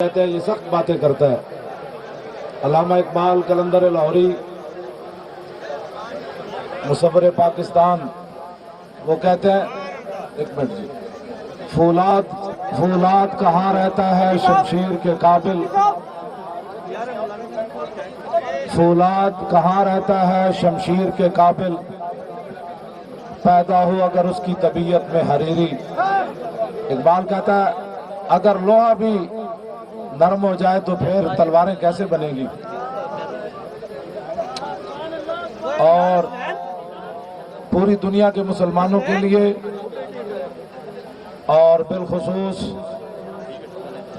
کہتے ہیں یہ سخت باتیں کرتا ہے۔ علامہ اقبال قلندر لاہوری مصور پاکستان وہ کہتے ہیں، ایک منٹ جی، فولاد کہاں رہتا ہے شمشیر کے قابل، فولاد کہاں رہتا ہے شمشیر کے قابل، پیدا ہو اگر اس کی طبیعت میں حریری۔ اقبال کہتا ہے اگر لوہا بھی نرم ہو جائے تو پھر تلواریں کیسے بنیں گی۔ اور پوری دنیا کے مسلمانوں کے لیے اور بالخصوص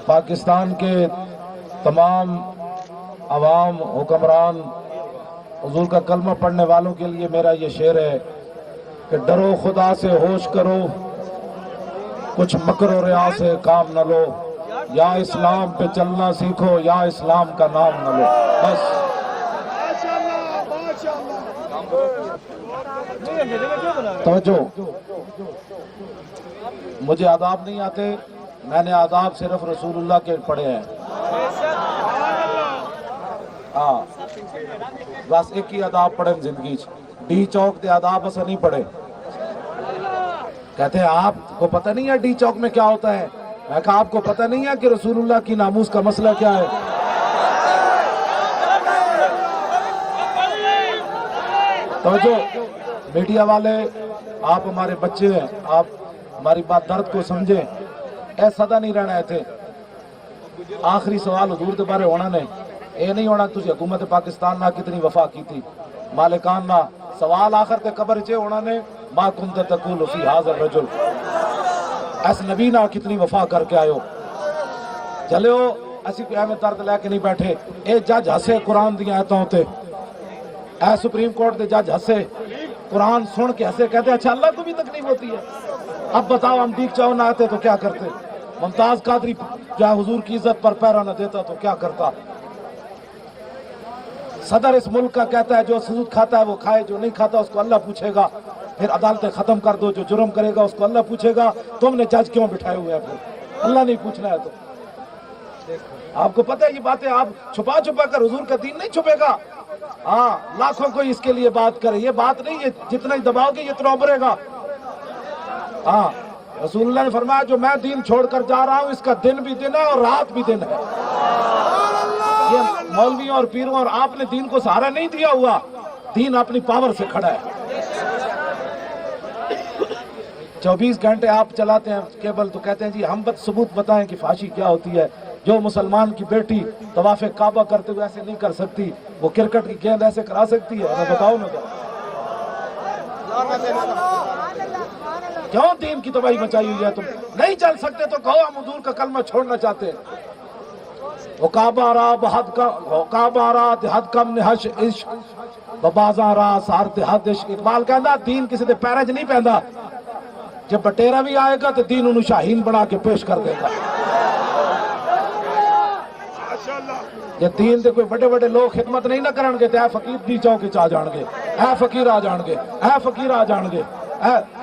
پاکستان کے تمام عوام حکمران حضور کا کلمہ پڑھنے والوں کے لیے میرا یہ شعر ہے کہ ڈرو خدا سے ہوش کرو، کچھ مکر و ریا سے کام نہ لو، یا اسلام پہ چلنا سیکھو یا اسلام کا نام نہ لو۔ بس توجہ، مجھے آداب نہیں آتے، میں نے آداب صرف رسول اللہ کے پڑھے ہیں۔ ہاں بس ایک ہی آداب پڑھے زندگی ڈی چوک دے آداب اسا نہیں پڑھے۔ کہتے ہیں آپ کو پتہ نہیں ہے ڈی چوک میں کیا ہوتا ہے؟ میں کہا آپ کو پتہ نہیں ہے کہ رسول اللہ کی ناموس کا مسئلہ کیا ہے؟ توجہ، میڈیا والے آپ ہمارے بچے ہیں، آپ ہماری بات درد کو سمجھیں، اے صدا نہیں رہنا ہے تھے۔ آخری سوال حضور دے بارے ہونا نے اے نہیں ہونا تجھے حکومت پاکستان نہ کتنی وفا کی تھی مالکان نہ، سوال آخر تے قبر چے ہونا نے ما کنت تقول فی ھذا الرجل، اس نبی نہ کتنی وفا کر کے آئے ہو۔ چلے ہو اسی کوئی احمد درد لے کے نہیں بیٹھے، اے جج ہسے قرآن دی آیتوں تے، اے سپریم کورٹ دے جج ہسے قرآن سن کے ہسے، کہتے ہیں اچھا اللہ کو بھی تکلیف ہوتی ہے، اب بتاؤ ہم دیکھ چاہو نہ آتے تو کیا کرتے؟ ممتاز قادری کیا حضور کی عزت پر پیرا نہ دیتا تو کیا کرتا؟ صدر اس ملک کا کہتا ہے جو سود کھاتا ہے وہ کھائے، جو نہیں کھاتا اس کو اللہ پوچھے گا، پھر عدالتیں ختم کر دو، جو جرم کرے گا اس کو اللہ پوچھے گا، تم نے جج کیوں بٹھائے ہوئے ہیں؟ پھر اللہ نہیں پوچھنا ہے تو آپ کو پتہ ہے یہ باتیں آپ چھپا چھپا کر، حضور کا دین نہیں چھپے گا۔ ہاں لاکھوں کوئی اس کے لیے بات کرے، یہ بات نہیں، یہ جتنا ہی دباؤ گے اتنا ابھرے گا۔ ہاں رسول اللہ نے فرمایا جو میں دین چھوڑ کر جا رہا ہوں اس کا دن بھی دن ہے اور رات بھی دن ہے۔ یہ مولویوں اور پیروں اور آپ نے دین کو سہارا نہیں دیا ہوا، دین اپنی پاور سے کھڑا ہے۔ 24 گھنٹے آپ چلاتے ہیں کیبل تو کہتے ہیں جی ہم ثبوت بتائیں کہ فحاشی کیا ہوتی ہے۔ جو مسلمان کی بیٹی طواف کعبہ کرتے ہوئے ایسے نہیں کر سکتی، وہ کرکٹ کی گیند ایسے کرا سکتی ہے؟ بتاؤ نا کیوں دین کی تباہی مچائی ہوئی ہے؟ تم نہیں چل سکتے تو کہو ہم حضور کا کلمہ چھوڑنا چاہتے ہیں۔ وہ کعبہ را دہد کم نہش عشق ببازاں را سار دہد عشق۔ اقبال کہندا دین کسی دے پیرج نہیں پہندا، جب بٹیرا بھی آئے گا تو دین انہوں شاہین بنا کے پیش کر دے گا۔ یہ دین دے کوئی بڑے بڑے لوگ خدمت نہیں نہ کرن گے تے اے فقیر دی چوک چ آ جان گے، اے فقیر آ جان گے، اے فقیر آ جان گے۔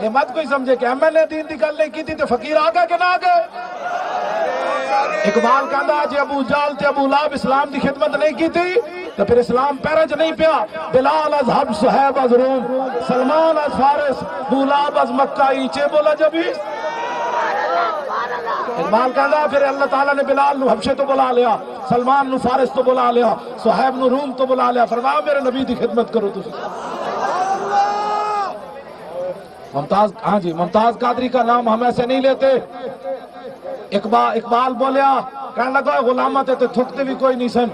اے مت کوئی سمجھے کہ ایم ایل اے دین دی گل نہیں کی تھی تے فقیر آ گئے کہ نہ آ گئے۔ اقبال کہندا جی ابو جال تے ابو لہب اسلام دی خدمت نہیں کی تھی تو پھر اسلام پیرج نہیں پیا۔ بلال از حب صہیب از روم، سلمان از فارس، ابو لہب از مکہ ایچے بولا جبی۔ اقبال کہندا پھر اللہ تعالیٰ نے بلال نو حبشے تو بلا لیا، سلمان نو فارس تو بلا لیا، صہیب نو روم تو بلا لیا، فرمایا میرے نبی دی خدمت کرو تسی۔ ممتاز، ہاں جی، ممتاز قادری کا نام ہم ایسے نہیں لیتے۔ اقبال بولیا، کہنے لگا غلامہ تے تھکتے بھی کوئی نہیں سن۔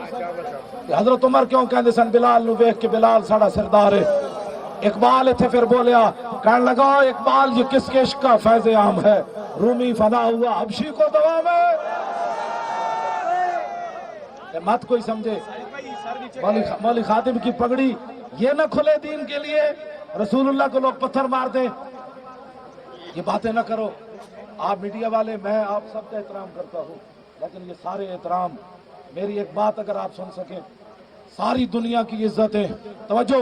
حضرت عمر کیوں کہندے سن بلال نو ویکھ کے بلال ساڑا سردار ہے۔ اقبال اتھے پھر بولیا، کہنے لگا اقبال یہ کس کے عشق کا فیض عام ہے، رومی فنا ہوا حبشی کو دوام ہے۔ مت کوئی سمجھے مولی خادم کی پگڑی یہ نہ کھلے دین کے لیے، رسول اللہ کو لوگ پتھر مار دیں، یہ باتیں نہ کرو۔ آپ میڈیا والے، میں آپ سب کا احترام کرتا ہوں، لیکن یہ سارے احترام، میری ایک بات اگر آپ سن سکیں، ساری دنیا کی عزتیں، توجہ،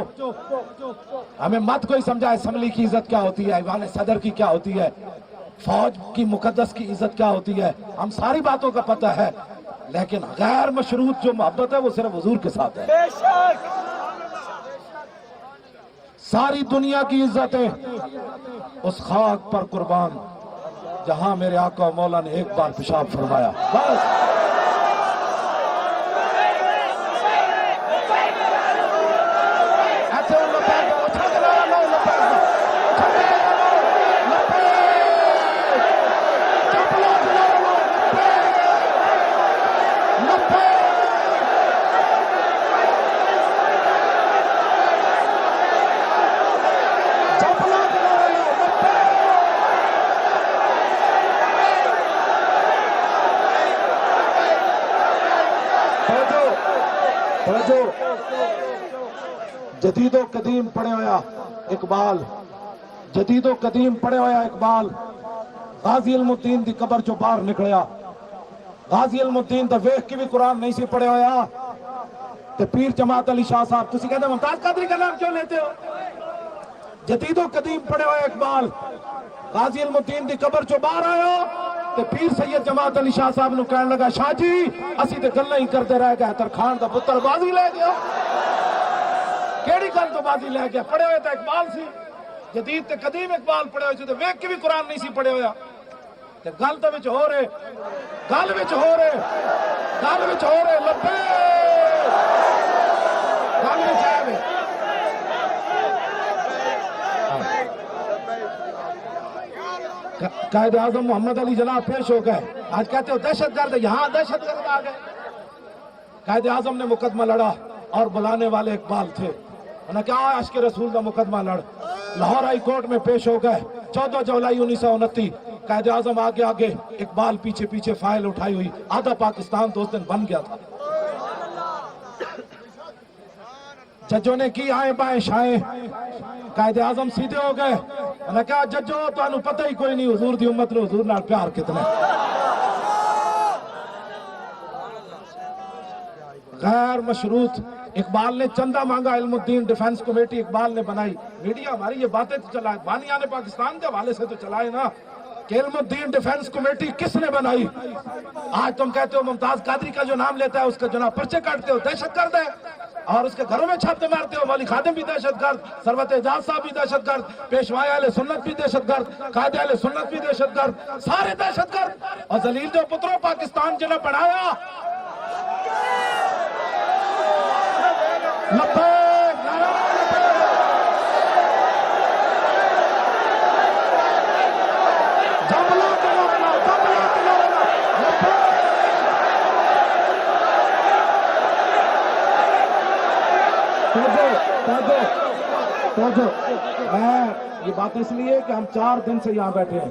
ہمیں مت کوئی سمجھا اسمبلی کی عزت کیا ہوتی ہے، ایوان صدر کی کیا ہوتی ہے، فوج کی مقدس کی عزت کیا ہوتی ہے، ہم ساری باتوں کا پتہ ہے، لیکن غیر مشروط جو محبت ہے وہ صرف حضور کے ساتھ ہے. ساری دنیا کی عزتیں اس خاک پر قربان جہاں میرے آقا و مولا نے ایک بار پیشاب فرمایا. بس جدید و قدیم پڑے ہویا اقبال، جدید و قدیم پڑے ہویا اقبال غازی علم الدین دی قبر چو باہر نکلیا. غازی علم الدین دا ویکھ کے بھی قرآن نہیں سی پڑھے ہویا تے پیر جماعت علی شاہ صاحب تسی کہتے ممتاز قادری کا نام کیوں لیتے ہو؟ جدید و قدیم پڑے ہوئے اقبال غازی علم الدین دی قبر چو باہر آیا تے پیر سید جماعت علی شاہ صاحب نو کہنے لگا شاہ جی اسی تے گلاں ہی کرتے رہ گئے ترخان دا پتر بازی لے گیا. کیڑی گل تو بازی لے گیا؟ پڑھے ہوئے تے اقبال سی، جدید تے قدیم اقبال پڑھے ہوئے تے ویکھ کے بھی قرآن نہیں سی پڑھے ہویا تے گل تے وچ ہو رہے گل وچ ہو رہے گل وچ ہو رہے لبے گل وچ آوے. قائد اعظم محمد علی جناح پیش ہو گئے. آج کہتے ہو دہشت گرد، یہاں دہشت گرد آ گئے. قائد اعظم نے مقدمہ لڑا اور بلانے والے اقبال تھے. انہوں نے کہا عشق رسول کا مقدمہ لڑ. لاہور ہائی کورٹ میں پیش ہو گئے 14 جولائی 1929. قائد اعظم آگے آگے، اقبال پیچھے پیچھے، فائل اٹھائی ہوئی. آدھا پاکستان تو اس دن بن گیا تھا. ججوں نے کی آئیں بائیں شائیں، قائد اعظم سیدھے ہو گئے. انہوں نے کہا ججو تو پتہ ہی کوئی نہیں حضور دی امت نے حضور نال پیار کتنا ہے. غیر مشروط اقبال نے چندہ مانگا، علم الدین ڈیفنس کمیٹی اقبال نے بنائی. میڈیا ہماری یہ باتیں تو چلائے، بانیان پاکستان کے حوالے سے تو چلائے نا کہ علم الدین ڈیفنس کمیٹی کس نے بنائی. آج تم کہتے ہو ممتاز قادری کا جو نام لیتا ہے اس کا جناب پرچے کاٹتے ہو، دہشت گرد ہے، اور اس کے گھروں میں چھاپے مارتے ہو. مولی خادم بھی دہشت گرد، ثروت اعجاز صاحب بھی دہشت گرد، پیشوائے اہل سنت بھی دہشت گرد، قائد اہل سنت بھی دہشت گرد، سارے دہشت گرد. اور ذلیل جو پتروں پاکستان جنہیں پڑھایا لبیک نعرہ جبلا تلونا جبلا تلونا توجہ. میں یہ بات اس لیے کہ ہم 4 دن سے یہاں بیٹھے ہیں،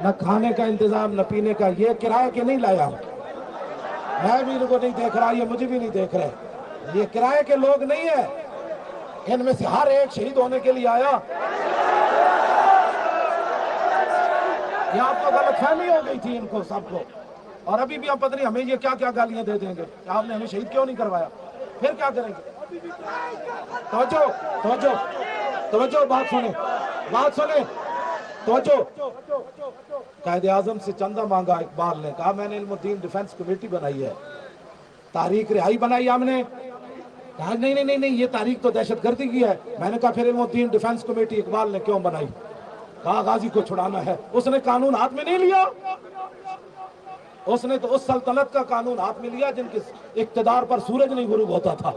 نہ کھانے کا انتظام نہ پینے کا. یہ کرایہ کے نہیں لایا، میں بھی ان کو نہیں دیکھ رہا، یہ مجھے بھی نہیں دیکھ رہے. یہ کرائے کے لوگ نہیں ہیں، ان میں سے ہر ایک شہید ہونے کے لیے آیا. یہ آپ کو غلط فہمی ہو گئی تھی ان کو سب کو، اور ابھی بھی ہم پتہ نہیں ہمیں یہ کیا کیا گالیاں دے دیں گے کہ آپ نے ہمیں شہید کیوں نہیں کروایا. پھر کیا کریں گے؟ توجہ توجہ توجہ، بات سنیں توجہ. قائد اعظم سے چندہ مانگا اقبال نے، کہا میں نے علم الدین ڈیفنس کمیٹی بنائی ہے، تحریک رہائی بنائی ہم نے. کہا نہیں یہ تحریک تو دہشت گردی کی ہے. میں نے کہا پھر علم الدین ڈیفنس کمیٹی اقبال نے کیوں بنائی؟ کہا غازی کو چھڑانا ہے. اس نے قانون ہاتھ میں نہیں لیا، اس نے تو اس سلطنت کا قانون ہاتھ میں لیا جن کے اقتدار پر سورج نہیں غروب ہوتا تھا.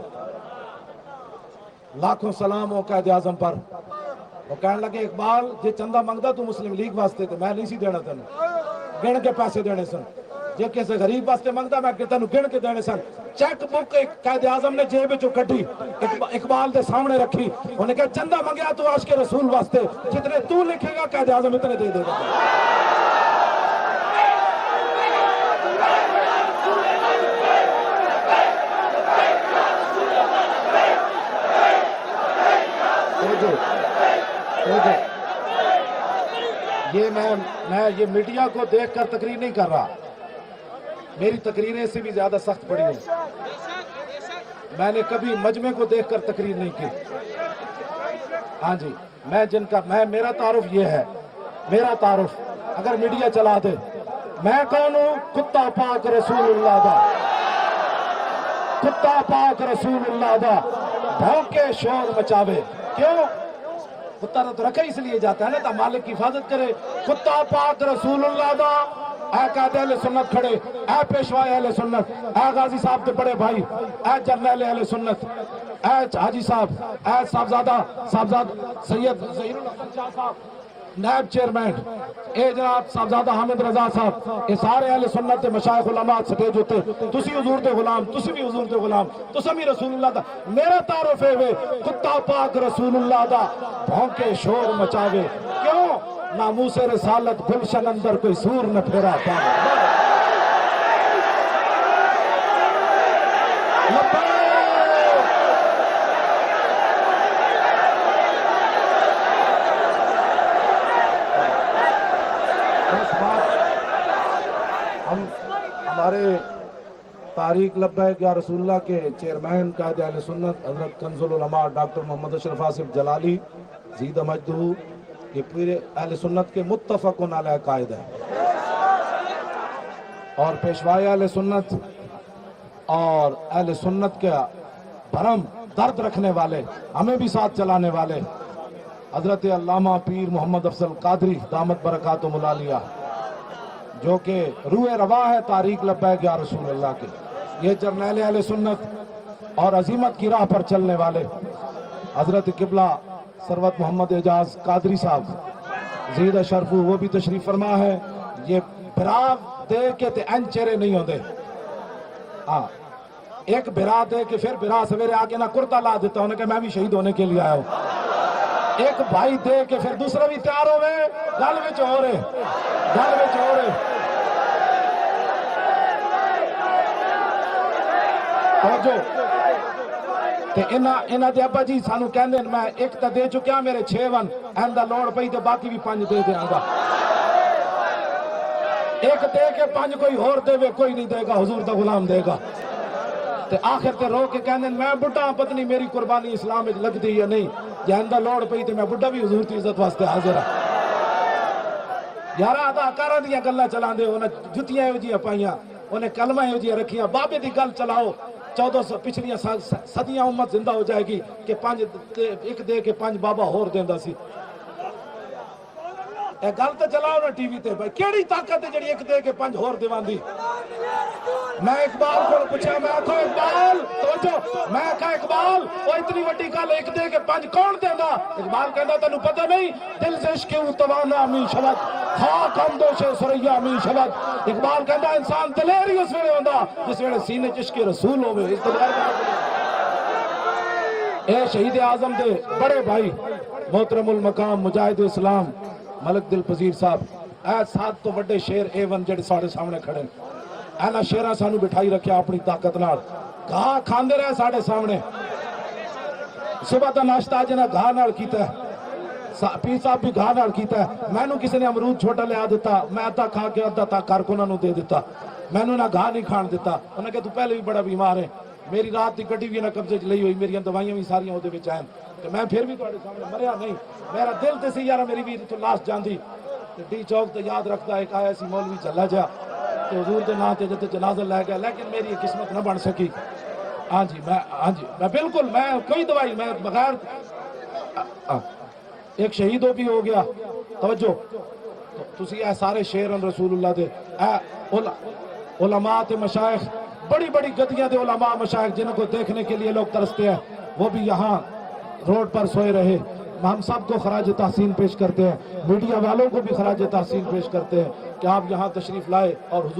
لاکھوں سلام ہو قائد اعظم پر. وہ کہنے لگے اقبال جی چندہ منگتا تو مسلم لیگ واسطے تے میں نہیں سی دینا تینوں، گن کے پیسے دینے سن. جی کسی غریب واسطے منگتا میں تینوں گن کے دینے سن. چیک بک قائد اعظم نے جیب چوں کڈی، اقبال دے سامنے رکھی. انہوں نے کہا چندہ منگیا تو عاشق رسول واسطے، جتنے تو لکھے گا قائد اعظم اتنے دے دے گا. یہ میں یہ میڈیا کو دیکھ کر تقریر نہیں کر رہا، میری تقریریں اس سے بھی زیادہ سخت پڑی ہیں. میں نے کبھی مجمع کو دیکھ کر تقریر نہیں کی. ہاں جی، میرا تعارف یہ ہے، میرا تعارف اگر میڈیا چلا دے میں کون ہوں؟ کتا پاک رسول اللہ دا، کتا پاک رسول اللہ دا بھونکے شور مچاوے. کیوں؟ کتا تو رکھا اس لیے جاتا ہے نا تا مالک کی حفاظت کرے. کتا پاک رسول اللہ دا. اے قائد اہل سنت کھڑے، اے پیشوائے اہل سنت، اے غازی صاحب کے بڑے بھائی، اے جرنیل اہل سنت، اے حاجی صاحب، اے صاحبزادہ سید ظہیر الحسن شاہ صاحب نائب چیئرمین، اے جناب صاحبزادہ حامد رضا صاحب، اے سارے اہل سنت مشائخ علماء سٹیج ہوتے. تسی حضور دے غلام، تسی بھی حضور دے غلام، تسی بھی رسول اللہ دا. میرا تعارف ہے وے کتا پاک رسول اللہ دا بھونکے شور مچاوے. کیوں؟ ناموس رسالت گلشن اندر کوئی سور نہ پھیرا تھا. ہمارے تاریخ لبیک یا رسول اللہ کے چیئرمین قائد اہل سنت حضرت کنز العلماء ڈاکٹر محمد اشرف آصف جلالی زید مجدہ، یہ پورے اہل سنت کے متفقن علیہ قائد ہیں، اور پیشوائے اہل سنت اور اہل سنت کے بھرم درد رکھنے والے، ہمیں بھی ساتھ چلانے والے حضرت علامہ پیر محمد افضل قادری دامت برکاتہم العالیہ، جو کہ روح رواں ہے تاریخ لبیک یا رسول اللہ کے. یہ جرنیل اہل سنت اور عظیمت کی راہ پر چلنے والے حضرت قبلہ سروت محمد اعجاز قادری صاحب زید شرفو، وہ بھی تشریف فرما ہے. یہ برا دے کے تے این چہرے نہیں ہوندے. ہاں، ایک برا دے کے پھر برا سویرے آ کے نہ کرتا لا دیتا انہیں کہ میں بھی شہید ہونے کے لیے آیا ہوں. ایک بھائی دے کے پھر دوسرا بھی تیار ہوئے، گل وچ ہو رہے، گل وچ ہو رہے. توجہ تے انہاں دے ابا جی سانو کہندے میں ایک تا دے چکیا میرے 6 ون ایندا لوڑ پئی تے باقی بھی 5 دے دیاں گا. ایک دے کے 5 کوئی اور دے وے کوئی نہیں دے گا، حضور دا غلام دے گا. تے آخر تے رو کے کہندے میں بڈھا پتنی میری قربانی اسلام وچ لگ دی یا نہیں، جے ایندا لوڑ پئی تے میں بڈھا بھی حضور دی عزت واسطے حاضر ہاں. یارا اداکاراں دیاں گلاں چلاندے ہو، انہاں جتیاں ایو جیاں پائیاں، انہیں کلمہ ایو جیاں رکھیاں. بابے دی گل چلاؤ، 1400 پچھلیاں صدیاں امت زندہ ہو جائے گی کہ 5 ایک دے کے 5 بابا ہور دیندا سی. اے گل تے چلاؤ نا ٹی وی تے بھائی، کیڑی طاقت ہے جڑی ایک دے کے 5 ہور دیواندی. میں اقبال کو پوچھا، میں آکھو اقبال توجہ، میں آکھا اقبال وہ اتنی وڈی گل ایک دے کے 5 کون دیندا؟ اقبال کہندا تینوں پتہ نہیں دل سے عشق توانا می شود خاک اندوش سریا می شود. اقبال کہندا انسان دلیر ہی اس ویلے ہوندا جس ویلے سینے چ عشق رسول ہوے. اس تو بغیر اے شہید اعظم دے بڑے بھائی محترم المقام مجاہد اسلام ملک دل پذیر صاحب، اے 7 تو بڑے شیر A1 جڑے ساڑے سامنے کھڑے، اینا شیرہ سانو بٹھائی رکھیا اپنی طاقت نال. گھا کھاندے رہے ساڑے سامنے، صبح دا ناشتہ جنہ گھا نال کیتا ہے، پیر صاحب بھی گھا نال کیتا ہے. میں نو کسی نے امرود چھوٹا لیا دیتا، میں ادھا کھا کے ادھا تا کارکناں نو دے دیتا. میں نو نہ گھا نہیں کھان دیتا. انہاں کہ تو پہلے بھی بڑا بیمار ہے، میری رات دی گڈی بھی نہ قبضے چ لئی ہوئی، میری دوائیاں بھی ساریاں اودے وچ ہیں، کہ میں پھر بھی تواڈے سامنے مریا نہیں. میرا دل تے سی یارا میری بھی تو لاش جاندی. تے ڈی چوک تے یاد رکھتا ایک آیا سی مولوی چلا جا تے حضور دے نام تے جتے جنازہ لے گیا، لیکن میری قسمت نہ بن سکی. ہاں جی میں بالکل میں کوئی دوائی میں بغیر ایک شہیدوں بھی ہو گیا. توجہ تسی اے سارے شیرن رسول اللہ دے، اے علماء تے مشائخ، بڑی بڑی گدیاں دے علماء مشائخ جن کو دیکھنے کے لیے لوگ ترستے ہیں، وہ بھی یہاں روڈ پر سوئے رہے. ہم سب کو خراج تحسین پیش کرتے ہیں، میڈیا والوں کو بھی خراج تحسین پیش کرتے ہیں کہ آپ یہاں تشریف لائے اور حضور